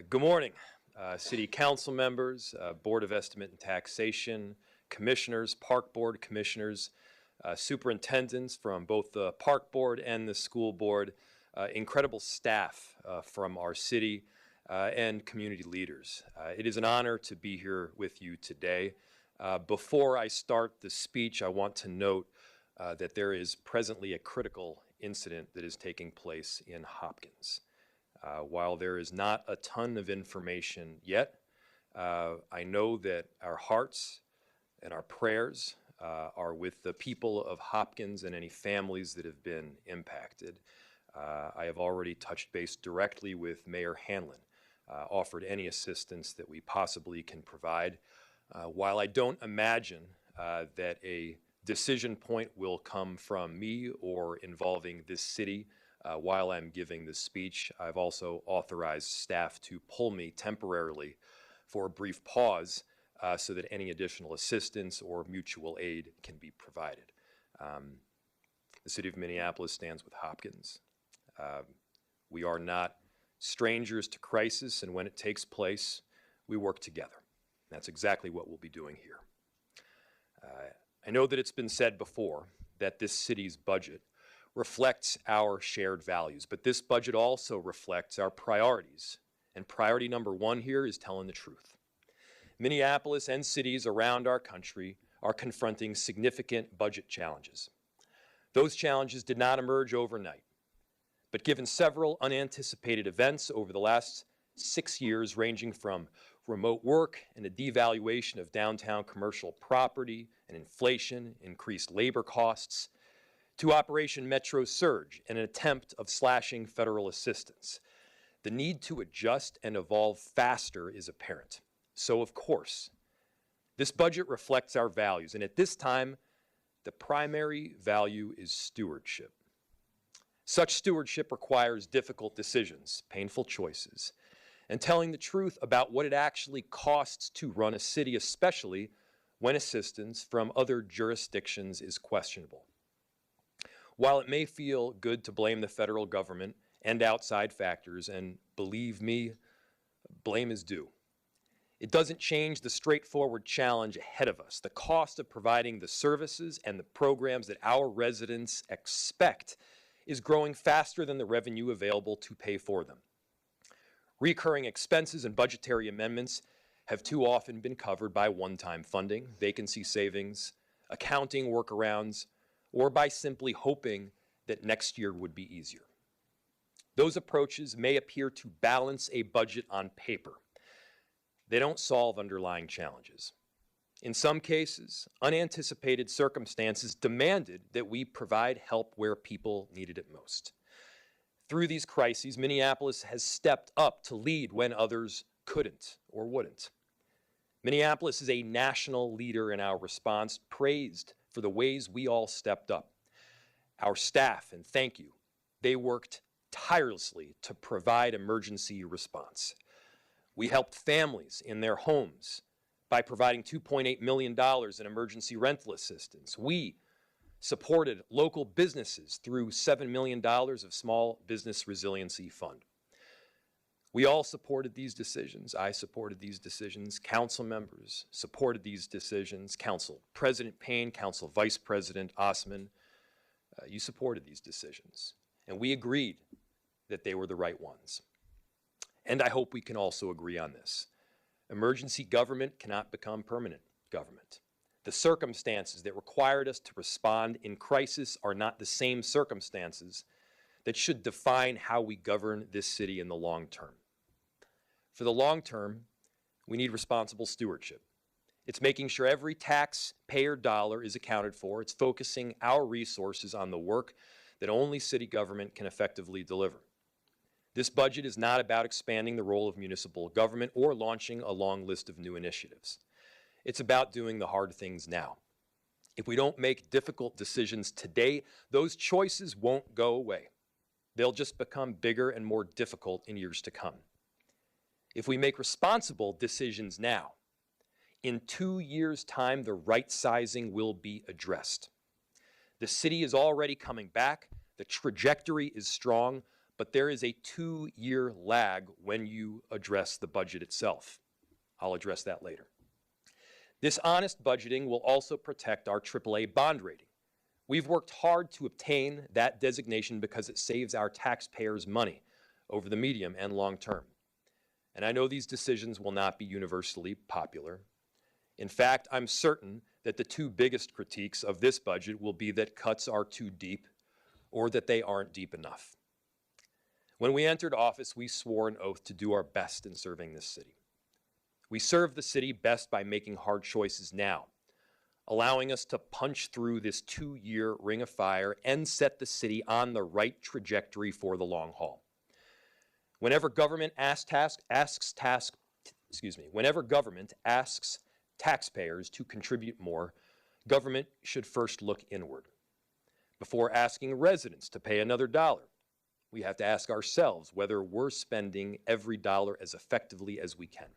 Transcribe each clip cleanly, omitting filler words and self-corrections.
Good morning, City Council members, Board of Estimate and Taxation, commissioners, Park Board commissioners, superintendents from both the Park Board and the School Board, incredible staff from our city, and community leaders. It is an honor to be here with you today. Before I start the speech, I want to note that there is presently a critical incident that is taking place in Hopkins. While there is not a ton of information yet, I know that our hearts and our prayers are with the people of Hopkins and any families that have been impacted. I have already touched base directly with Mayor Hanlon, offered any assistance that we possibly can provide. While I don't imagine that a decision point will come from me or involving this city, while I'm giving this speech, I've also authorized staff to pull me temporarily for a brief pause so that any additional assistance or mutual aid can be provided. The City of Minneapolis stands with Hopkins. We are not strangers to crisis, and when it takes place, we work together. That's exactly what we'll be doing here. I know that it's been said before that this city's budget reflects our shared values, but this budget also reflects our priorities. And priority number one here is telling the truth. Minneapolis and cities around our country are confronting significant budget challenges. Those challenges did not emerge overnight, but given several unanticipated events over the last 6 years, ranging from remote work and a devaluation of downtown commercial property and inflation, increased labor costs, to Operation Metro Surge and an attempt of slashing federal assistance. The need to adjust and evolve faster is apparent. So, of course, this budget reflects our values, and at this time, the primary value is stewardship. Such stewardship requires difficult decisions, painful choices, and telling the truth about what it actually costs to run a city, especially when assistance from other jurisdictions is questionable. While it may feel good to blame the federal government and outside factors, and believe me, blame is due, it doesn't change the straightforward challenge ahead of us. The cost of providing the services and the programs that our residents expect is growing faster than the revenue available to pay for them. Recurring expenses and budgetary amendments have too often been covered by one-time funding, vacancy savings, accounting workarounds, or by simply hoping that next year would be easier. Those approaches may appear to balance a budget on paper. They don't solve underlying challenges. In some cases, unanticipated circumstances demanded that we provide help where people needed it most. Through these crises, Minneapolis has stepped up to lead when others couldn't or wouldn't. Minneapolis is a national leader in our response, praised for the ways we all stepped up. Our staff, and thank you, they worked tirelessly to provide emergency response. We helped families in their homes by providing $2.8 million in emergency rental assistance. We supported local businesses through $7 million of Small Business Resiliency Fund. We all supported these decisions. I supported these decisions. Council members supported these decisions. Council President Payne, Council Vice President Osman, you supported these decisions. And we agreed that they were the right ones. And I hope we can also agree on this. Emergency government cannot become permanent government. The circumstances that required us to respond in crisis are not the same circumstances that should define how we govern this city in the long term. For the long term, we need responsible stewardship. It's making sure every taxpayer dollar is accounted for. It's focusing our resources on the work that only city government can effectively deliver. This budget is not about expanding the role of municipal government or launching a long list of new initiatives. It's about doing the hard things now. If we don't make difficult decisions today, those choices won't go away. They'll just become bigger and more difficult in years to come. If we make responsible decisions now, in 2 years' time, the right sizing will be addressed. The city is already coming back. The trajectory is strong, but there is a 2-year lag when you address the budget itself. I'll address that later. This honest budgeting will also protect our AAA bond rating. We've worked hard to obtain that designation because it saves our taxpayers money over the medium and long term. And I know these decisions will not be universally popular. In fact, I'm certain that the two biggest critiques of this budget will be that cuts are too deep or that they aren't deep enough. When we entered office, we swore an oath to do our best in serving this city. We serve the city best by making hard choices now, allowing us to punch through this 2-year ring of fire and set the city on the right trajectory for the long haul. Whenever government asks taxpayers to contribute more, government should first look inward. Before asking residents to pay another dollar, we have to ask ourselves whether we're spending every dollar as effectively as we can.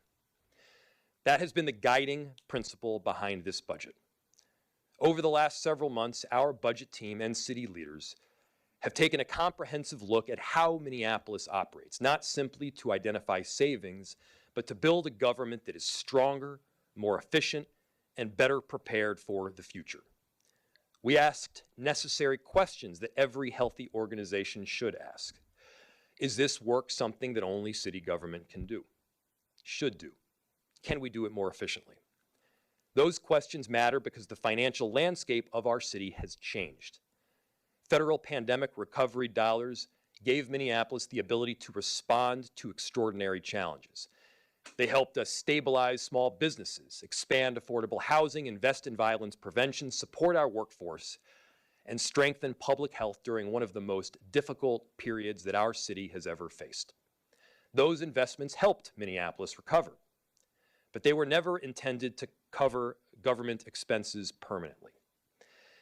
That has been the guiding principle behind this budget. Over the last several months, our budget team and city leaders have taken a comprehensive look at how Minneapolis operates, not simply to identify savings, but to build a government that is stronger, more efficient, and better prepared for the future. We asked necessary questions that every healthy organization should ask. Is this work something that only city government can do? Should do? Can we do it more efficiently? Those questions matter because the financial landscape of our city has changed. Federal pandemic recovery dollars gave Minneapolis the ability to respond to extraordinary challenges. They helped us stabilize small businesses, expand affordable housing, invest in violence prevention, support our workforce, and strengthen public health during one of the most difficult periods that our city has ever faced. Those investments helped Minneapolis recover, but they were never intended to cover government expenses permanently.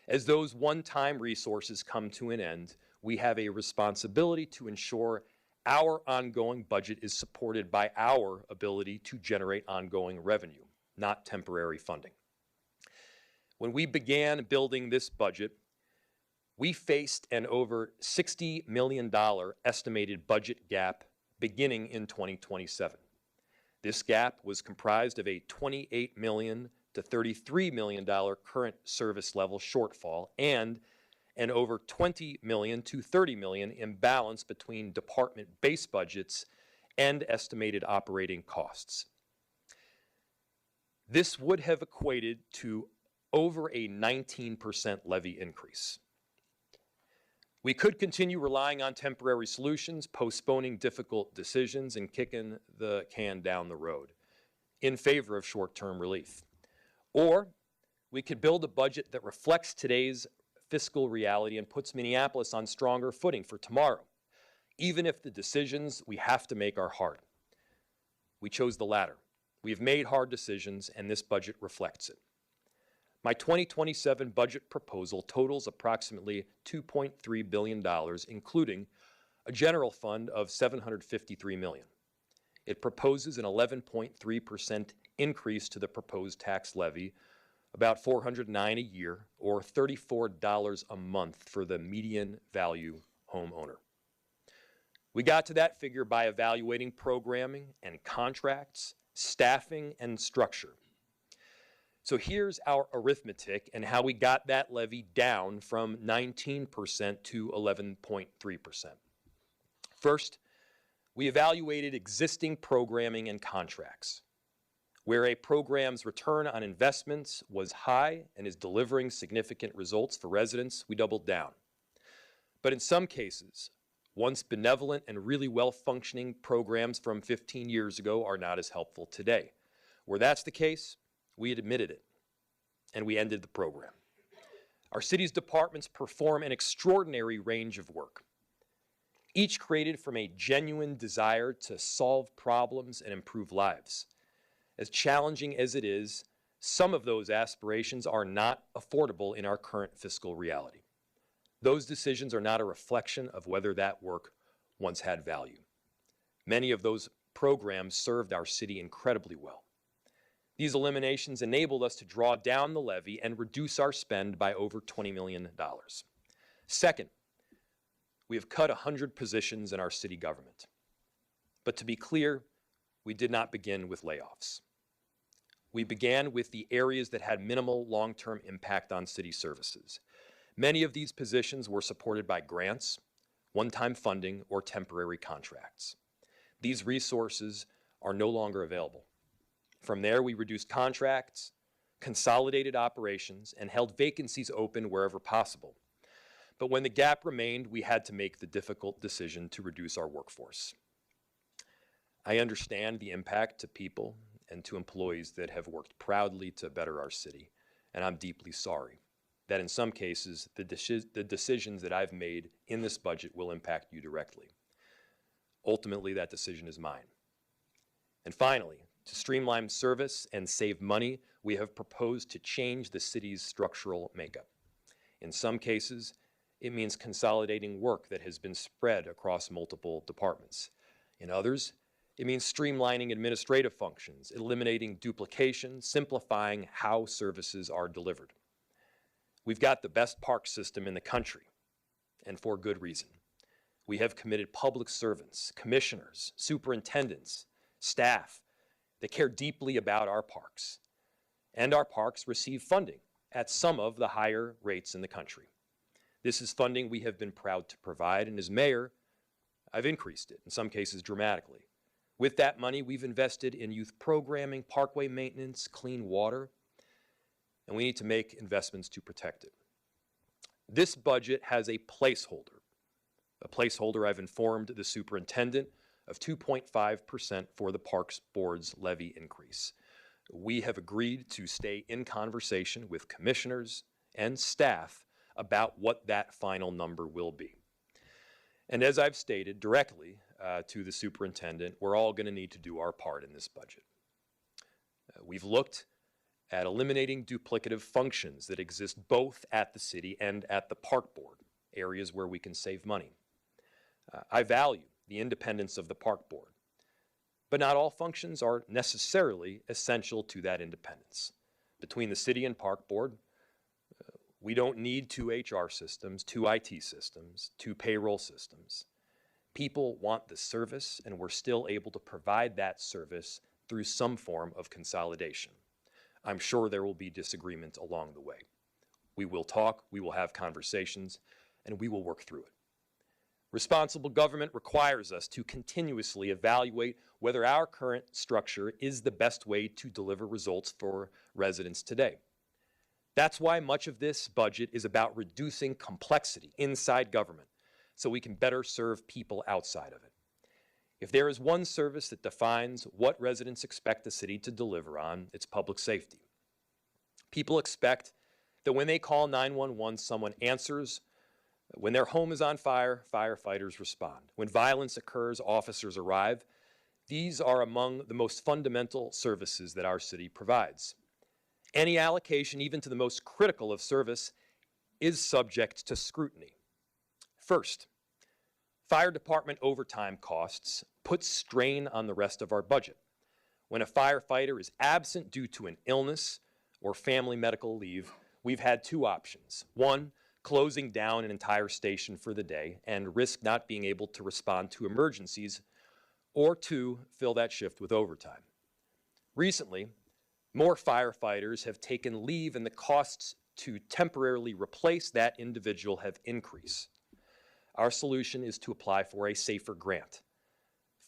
As those one-time resources come to an end, we have a responsibility to ensure our ongoing budget is supported by our ability to generate ongoing revenue, not temporary funding. When we began building this budget, we faced an over $60 million estimated budget gap beginning in 2027. This gap was comprised of a $28 million to $33 million current service level shortfall and an over $20 million to $30 million imbalance between department base budgets and estimated operating costs. This would have equated to over a 19% levy increase. We could continue relying on temporary solutions, postponing difficult decisions, and kicking the can down the road in favor of short-term relief. Or we could build a budget that reflects today's fiscal reality and puts Minneapolis on stronger footing for tomorrow, even if the decisions we have to make are hard. We chose the latter. We have made hard decisions, and this budget reflects it. My 2027 budget proposal totals approximately $2.3 billion, including a general fund of $753 million. It proposes an 11.3% increase to the proposed tax levy, about $409 a year, or $34 a month for the median value homeowner. We got to that figure by evaluating programming and contracts, staffing, and structure. So here's our arithmetic and how we got that levy down from 19% to 11.3%. First, we evaluated existing programming and contracts. Where a program's return on investments was high and is delivering significant results for residents, we doubled down. But in some cases, once benevolent and really well-functioning programs from 15 years ago are not as helpful today. Where that's the case, we admitted it, and we ended the program. Our city's departments perform an extraordinary range of work, each created from a genuine desire to solve problems and improve lives. As challenging as it is, some of those aspirations are not affordable in our current fiscal reality. Those decisions are not a reflection of whether that work once had value. Many of those programs served our city incredibly well. These eliminations enabled us to draw down the levy and reduce our spend by over $20 million. Second, we have cut 100 positions in our city government. But to be clear, we did not begin with layoffs. We began with the areas that had minimal long-term impact on city services. Many of these positions were supported by grants, one-time funding, or temporary contracts. These resources are no longer available. From there, we reduced contracts, consolidated operations, and held vacancies open wherever possible. But when the gap remained, we had to make the difficult decision to reduce our workforce. I understand the impact to people and to employees that have worked proudly to better our city, and I'm deeply sorry that in some cases, the decisions that I've made in this budget will impact you directly. Ultimately, that decision is mine. And finally, to streamline service and save money, we have proposed to change the city's structural makeup. In some cases, it means consolidating work that has been spread across multiple departments. In others, it means streamlining administrative functions, eliminating duplication, simplifying how services are delivered. We've got the best park system in the country, and for good reason. We have committed public servants, commissioners, superintendents, staff that care deeply about our parks. And our parks receive funding at some of the higher rates in the country. This is funding we have been proud to provide, and as mayor, I've increased it, in some cases dramatically. With that money, we've invested in youth programming, parkway maintenance, clean water, and we need to make investments to protect it. This budget has a placeholder I've informed the superintendent of 2.5% for the Parks Board's levy increase. We have agreed to stay in conversation with commissioners and staff about what that final number will be. And as I've stated directly to the superintendent, we're all going to need to do our part in this budget. We've looked at eliminating duplicative functions that exist both at the city and at the park board, areas where we can save money. I value the independence of the park board, but not all functions are necessarily essential to that independence. Between the city and park board, we don't need 2 HR systems, 2 IT systems, 2 payroll systems. People want the service, and we're still able to provide that service through some form of consolidation. I'm sure there will be disagreement along the way. We will talk, we will have conversations, and we will work through it. Responsible government requires us to continuously evaluate whether our current structure is the best way to deliver results for residents today. That's why much of this budget is about reducing complexity inside government so we can better serve people outside of it. If there is one service that defines what residents expect the city to deliver on, it's public safety. People expect that when they call 911, someone answers. When their home is on fire, firefighters respond. When violence occurs, officers arrive. These are among the most fundamental services that our city provides. Any allocation, even to the most critical of service, is subject to scrutiny. First, fire department overtime costs put strain on the rest of our budget. When a firefighter is absent due to an illness or family medical leave, we've had 2 options. 1, closing down an entire station for the day and risk not being able to respond to emergencies, or 2, fill that shift with overtime. Recently, more firefighters have taken leave and the costs to temporarily replace that individual have increased. Our solution is to apply for a SAFER grant,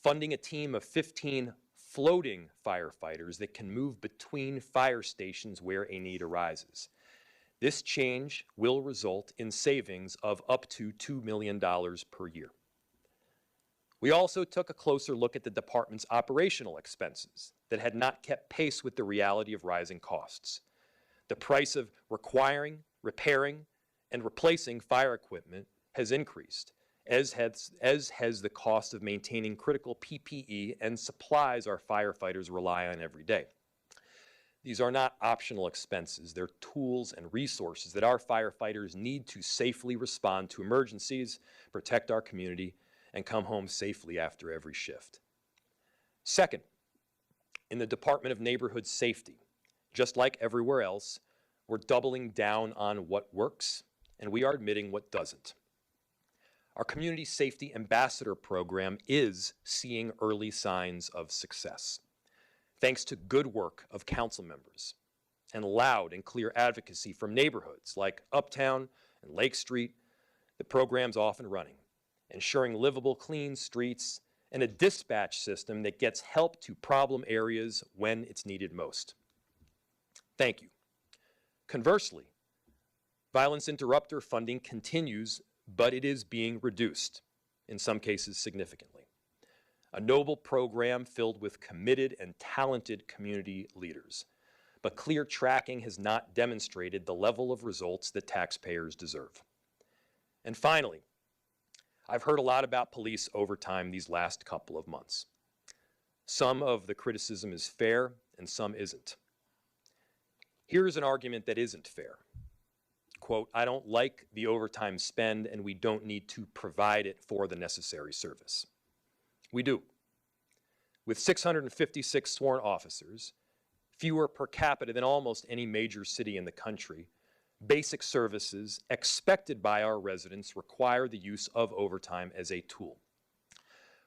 funding a team of 15 floating firefighters that can move between fire stations where a need arises. This change will result in savings of up to $2 million per year. We also took a closer look at the department's operational expenses that had not kept pace with the reality of rising costs. The price of requiring, repairing, and replacing fire equipment has increased, as has the cost of maintaining critical PPE and supplies our firefighters rely on every day. These are not optional expenses. They're tools and resources that our firefighters need to safely respond to emergencies, protect our community, and come home safely after every shift. Second, in the Department of Neighborhood Safety, just like everywhere else, we're doubling down on what works, and we are admitting what doesn't. Our Community Safety Ambassador program is seeing early signs of success, thanks to good work of council members and loud and clear advocacy from neighborhoods like Uptown and Lake Street. The program's off and running, ensuring livable, clean streets and a dispatch system that gets help to problem areas when it's needed most. Thank you. Conversely, violence interrupter funding continues, but it is being reduced, in some cases significantly. A noble program filled with committed and talented community leaders, but clear tracking has not demonstrated the level of results that taxpayers deserve. And finally, I've heard a lot about police overtime these last couple of months. Some of the criticism is fair and some isn't. Here's an argument that isn't fair. Quote, I don't like the overtime spend and we don't need to provide it for the necessary service. We do. With 656 sworn officers, fewer per capita than almost any major city in the country, basic services expected by our residents require the use of overtime as a tool.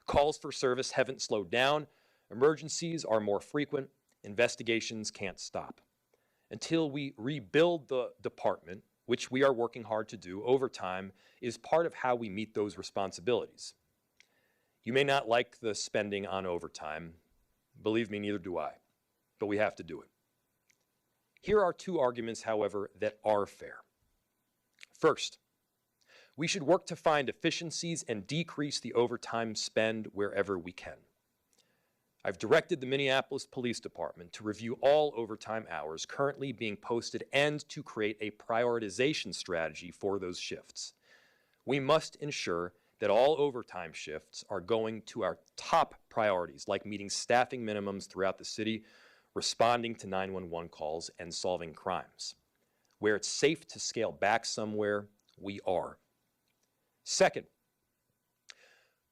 Calls for service haven't slowed down, emergencies are more frequent, investigations can't stop. Until we rebuild the department, which we are working hard to do, overtime is part of how we meet those responsibilities. You may not like the spending on overtime. Believe me, neither do I, but we have to do it. Here are two arguments, however, that are fair. First, we should work to find efficiencies and decrease the overtime spend wherever we can. I've directed the Minneapolis Police Department to review all overtime hours currently being posted and to create a prioritization strategy for those shifts. We must ensure that all overtime shifts are going to our top priorities, like meeting staffing minimums throughout the city, responding to 911 calls, and solving crimes. Where it's safe to scale back somewhere, we are. Second,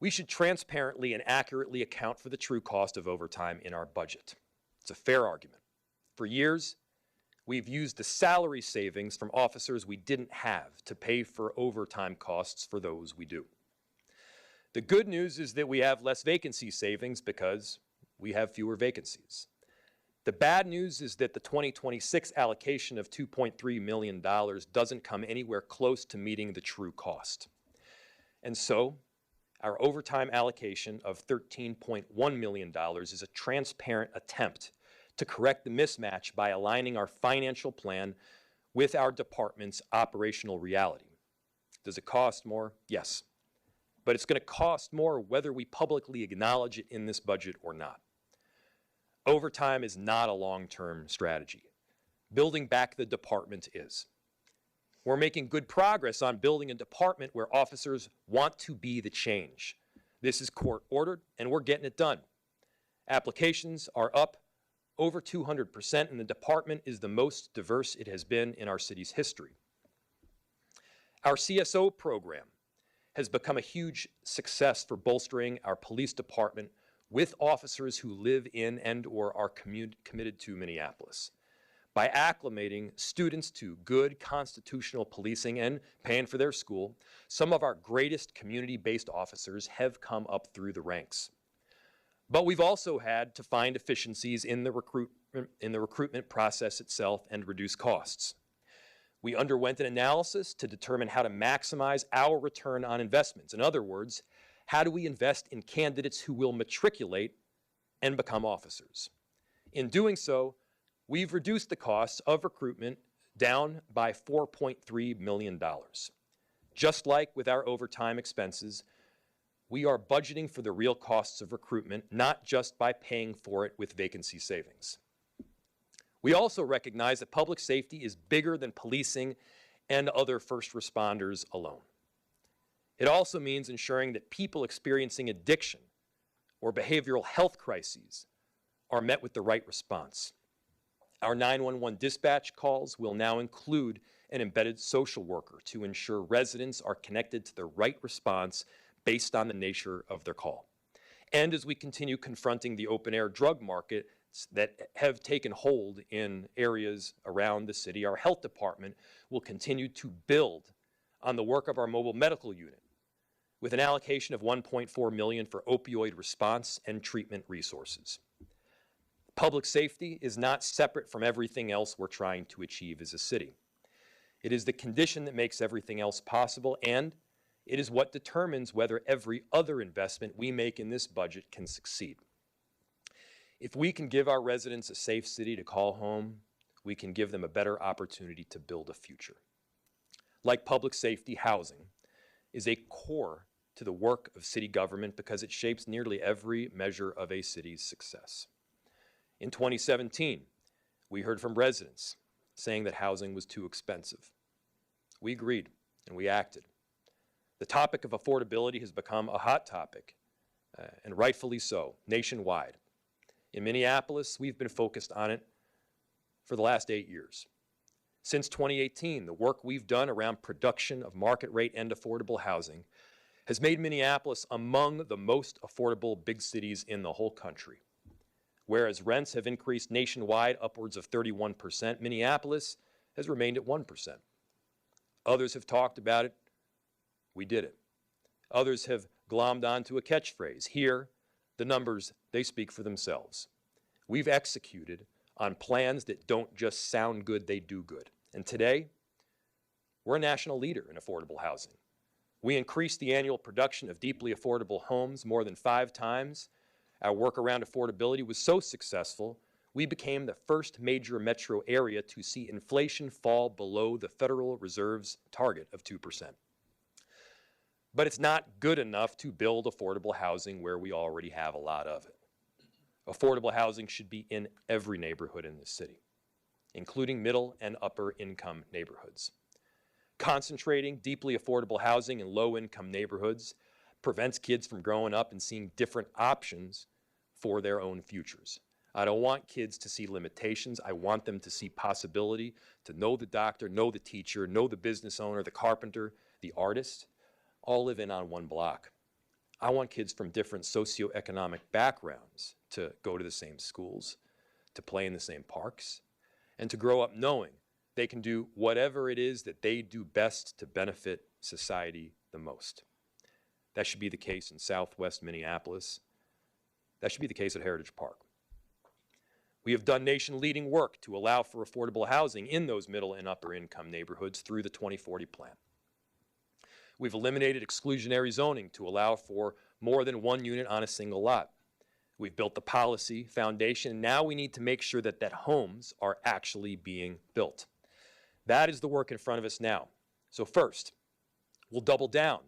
we should transparently and accurately account for the true cost of overtime in our budget. It's a fair argument. For years, we've used the salary savings from officers we didn't have to pay for overtime costs for those we do. The good news is that we have less vacancy savings because we have fewer vacancies. The bad news is that the 2026 allocation of $2.3 million doesn't come anywhere close to meeting the true cost. And so, our overtime allocation of $13.1 million is a transparent attempt to correct the mismatch by aligning our financial plan with our department's operational reality. Does it cost more? Yes. But it's going to cost more whether we publicly acknowledge it in this budget or not. Overtime is not a long-term strategy. Building back the department is. We're making good progress on building a department where officers want to be the change. This is court-ordered, and we're getting it done. Applications are up over 200%, and the department is the most diverse it has been in our city's history. Our CSO program has become a huge success for bolstering our police department with officers who live in and/or are committed to Minneapolis. By acclimating students to good constitutional policing and paying for their school, some of our greatest community-based officers have come up through the ranks. But we've also had to find efficiencies in the recruitment process itself and reduce costs. We underwent an analysis to determine how to maximize our return on investments. In other words, how do we invest in candidates who will matriculate and become officers? In doing so, we've reduced the costs of recruitment down by $4.3 million. Just like with our overtime expenses, we are budgeting for the real costs of recruitment, not just by paying for it with vacancy savings. We also recognize that public safety is bigger than policing and other first responders alone. It also means ensuring that people experiencing addiction or behavioral health crises are met with the right response. Our 911 dispatch calls will now include an embedded social worker to ensure residents are connected to the right response based on the nature of their call. And as we continue confronting the open-air drug market that have taken hold in areas around the city, our health department will continue to build on the work of our mobile medical unit with an allocation of $1.4 million for opioid response and treatment resources. Public safety is not separate from everything else we're trying to achieve as a city. It is the condition that makes everything else possible, and it is what determines whether every other investment we make in this budget can succeed. If we can give our residents a safe city to call home, we can give them a better opportunity to build a future. Like public safety, housing is a core to the work of city government because it shapes nearly every measure of a city's success. In 2017, we heard from residents saying that housing was too expensive. We agreed and we acted. The topic of affordability has become a hot topic, and rightfully so, nationwide. In Minneapolis, we've been focused on it for the last 8 years. Since 2018, the work we've done around production of market rate and affordable housing has made Minneapolis among the most affordable big cities in the whole country. Whereas rents have increased nationwide upwards of 31%, Minneapolis has remained at 1%. Others have talked about it. We did it. Others have glommed onto a catchphrase. Here, the numbers, they speak for themselves. We've executed on plans that don't just sound good, they do good. And today, we're a national leader in affordable housing. We increased the annual production of deeply affordable homes more than 5 times. Our work around affordability was so successful, we became the first major metro area to see inflation fall below the Federal Reserve's target of 2%. But it's not good enough to build affordable housing where we already have a lot of it. Affordable housing should be in every neighborhood in this city, including middle and upper income neighborhoods. Concentrating deeply affordable housing in low-income neighborhoods prevents kids from growing up and seeing different options for their own futures. I don't want kids to see limitations. I want them to see possibility, to know the doctor, know the teacher, know the business owner, the carpenter, the artist, all live in on one block. I want kids from different socioeconomic backgrounds to go to the same schools, to play in the same parks, and to grow up knowing they can do whatever it is that they do best to benefit society the most. That should be the case in Southwest Minneapolis. That should be the case at Heritage Park. We have done nation-leading work to allow for affordable housing in those middle and upper income neighborhoods through the 2040 plan. We've eliminated exclusionary zoning to allow for more than one unit on a single lot. We've built the policy foundation, and now we need to make sure that homes are actually being built. That is the work in front of us now. So first, we'll double down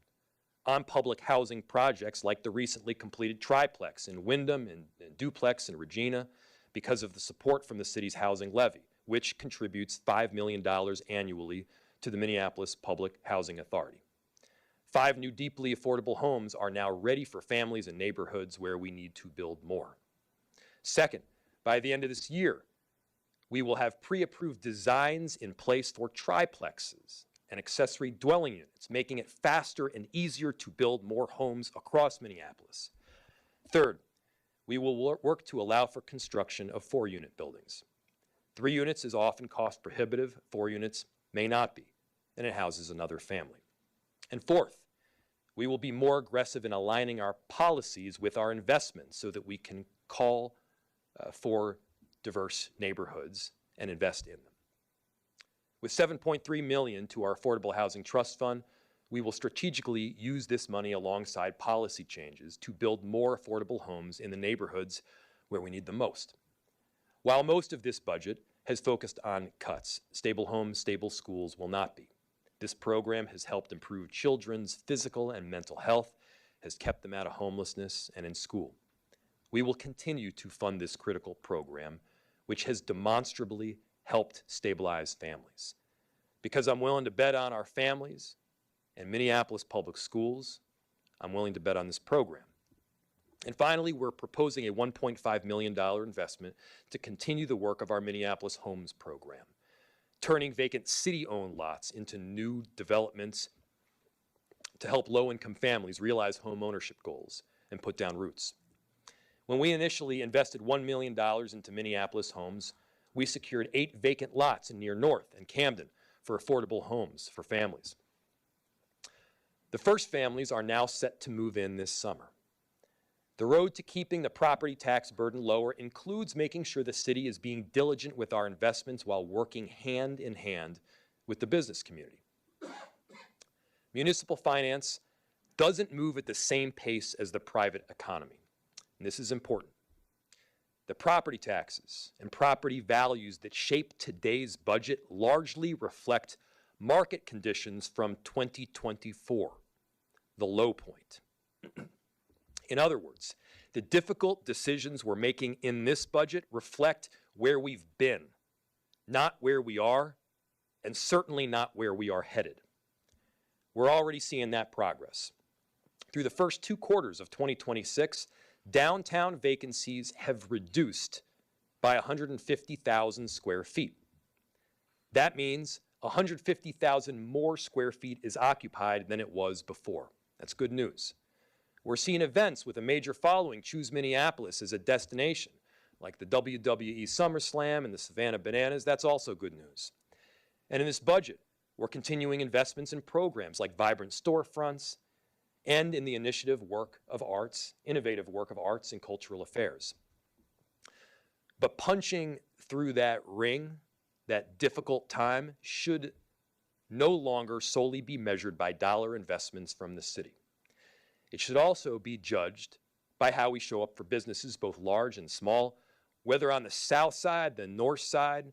on public housing projects like the recently completed triplex in Wyndham and duplex in Regina because of the support from the city's housing levy, which contributes $5 million annually to the Minneapolis Public Housing Authority. 5 new deeply affordable homes are now ready for families in neighborhoods where we need to build more. Second, by the end of this year, we will have pre-approved designs in place for triplexes and accessory dwelling units, making it faster and easier to build more homes across Minneapolis. Third, we will work to allow for construction of 4-unit buildings. 3 units is often cost prohibitive, 4 units may not be, and it houses another family. And fourth, we will be more aggressive in aligning our policies with our investments so that we can call for diverse neighborhoods and invest in them. With $7.3 million to our Affordable Housing Trust Fund, we will strategically use this money alongside policy changes to build more affordable homes in the neighborhoods where we need them most. While most of this budget has focused on cuts, stable homes, stable schools will not be. This program has helped improve children's physical and mental health, has kept them out of homelessness and in school. We will continue to fund this critical program, which has demonstrably helped stabilize families. Because I'm willing to bet on our families and Minneapolis public schools, I'm willing to bet on this program. And finally, we're proposing a $1.5 million investment to continue the work of our Minneapolis Homes program, turning vacant city-owned lots into new developments to help low-income families realize home ownership goals and put down roots. When we initially invested $1 million into Minneapolis Homes, we secured 8 vacant lots in near North and Camden for affordable homes for families. The first families are now set to move in this summer. The road to keeping the property tax burden lower includes making sure the city is being diligent with our investments while working hand in hand with the business community. Municipal finance doesn't move at the same pace as the private economy, and this is important. The property taxes and property values that shape today's budget largely reflect market conditions from 2024, the low point. In other words, the difficult decisions we're making in this budget reflect where we've been, not where we are, and certainly not where we are headed. We're already seeing that progress. Through the first 2 quarters of 2026, downtown vacancies have reduced by 150,000 square feet. That means 150,000 more square feet is occupied than it was before. That's good news. We're seeing events with a major following choose Minneapolis as a destination, like the WWE SummerSlam and the Savannah Bananas. That's also good news. And in this budget, we're continuing investments in programs like vibrant storefronts and in the innovative work of arts and cultural affairs. But punching through that ring, that difficult time, should no longer solely be measured by dollar investments from the city. It should also be judged by how we show up for businesses, both large and small, whether on the south side, the north side,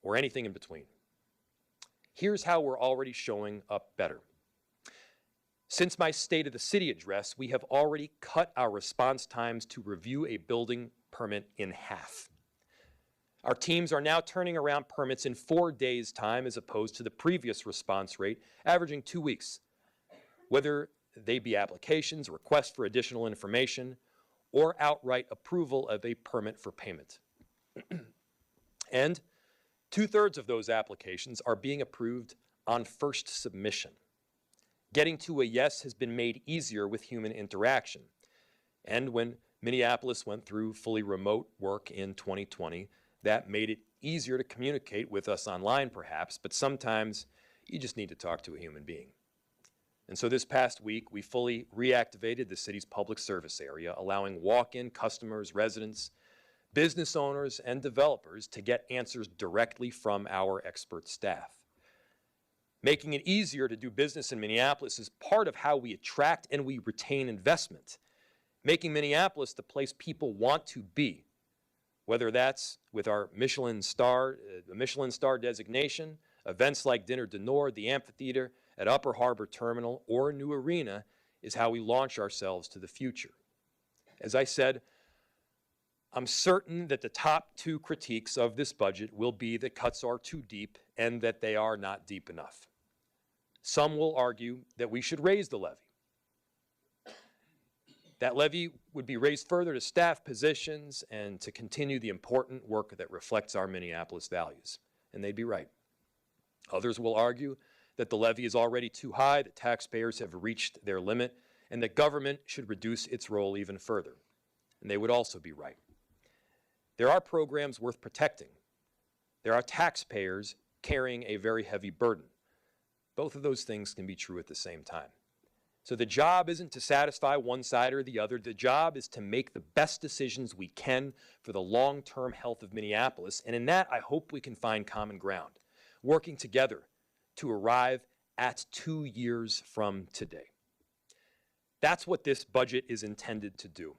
or anything in between. Here's how we're already showing up better. Since my State of the City address, we have already cut our response times to review a building permit in half. Our teams are now turning around permits in 4 days' time as opposed to the previous response rate, averaging 2 weeks. Whether they be applications, requests for additional information, or outright approval of a permit for payment. And 2/3 of those applications are being approved on first submission. Getting to a yes has been made easier with human interaction. And when Minneapolis went through fully remote work in 2020, that made it easier to communicate with us online perhaps, but sometimes you just need to talk to a human being. And so this past week, we fully reactivated the city's public service area, allowing walk-in customers, residents, business owners, and developers to get answers directly from our expert staff. Making it easier to do business in Minneapolis is part of how we attract and we retain investment, making Minneapolis the place people want to be, whether that's with our Michelin Star designation, events like Dinner du Nord, the amphitheater at Upper Harbor Terminal, or a new arena, is how we launch ourselves to the future. As I said, I'm certain that the top 2 critiques of this budget will be that cuts are too deep and that they are not deep enough. Some will argue that we should raise the levy. That levy would be raised further to staff positions and to continue the important work that reflects our Minneapolis values. And they'd be right. Others will argue that the levy is already too high, that taxpayers have reached their limit, and that government should reduce its role even further. And they would also be right. There are programs worth protecting. There are taxpayers carrying a very heavy burden. Both of those things can be true at the same time. So the job isn't to satisfy one side or the other. The job is to make the best decisions we can for the long-term health of Minneapolis. And in that, I hope we can find common ground, working together to arrive at 2 years from today. That's what this budget is intended to do.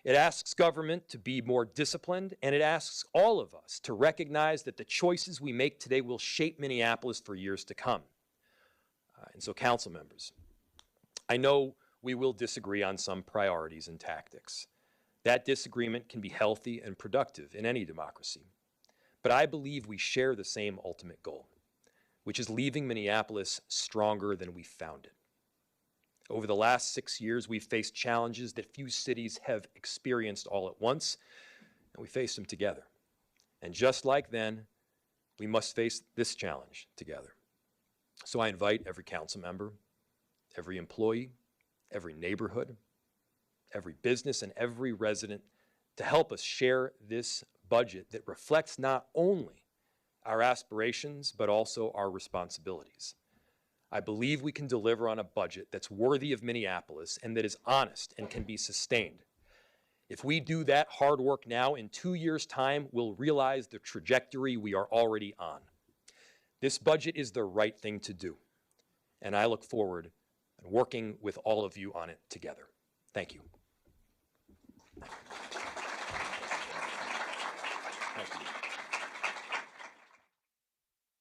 It asks government to be more disciplined, and it asks all of us to recognize that the choices we make today will shape Minneapolis for years to come. And so, council members, I know we will disagree on some priorities and tactics. That disagreement can be healthy and productive in any democracy. But I believe we share the same ultimate goal, which is leaving Minneapolis stronger than we found it. Over the last 6 years, we've faced challenges that few cities have experienced all at once, and we faced them together. And just like then, we must face this challenge together. So I invite every council member, every employee, every neighborhood, every business, and every resident to help us share this budget that reflects not only our aspirations, but also our responsibilities. I believe we can deliver on a budget that's worthy of Minneapolis and that is honest and can be sustained. If we do that hard work now, in 2 years' time, we'll realize the trajectory we are already on. This budget is the right thing to do, and I look forward to working with all of you on it together. Thank you.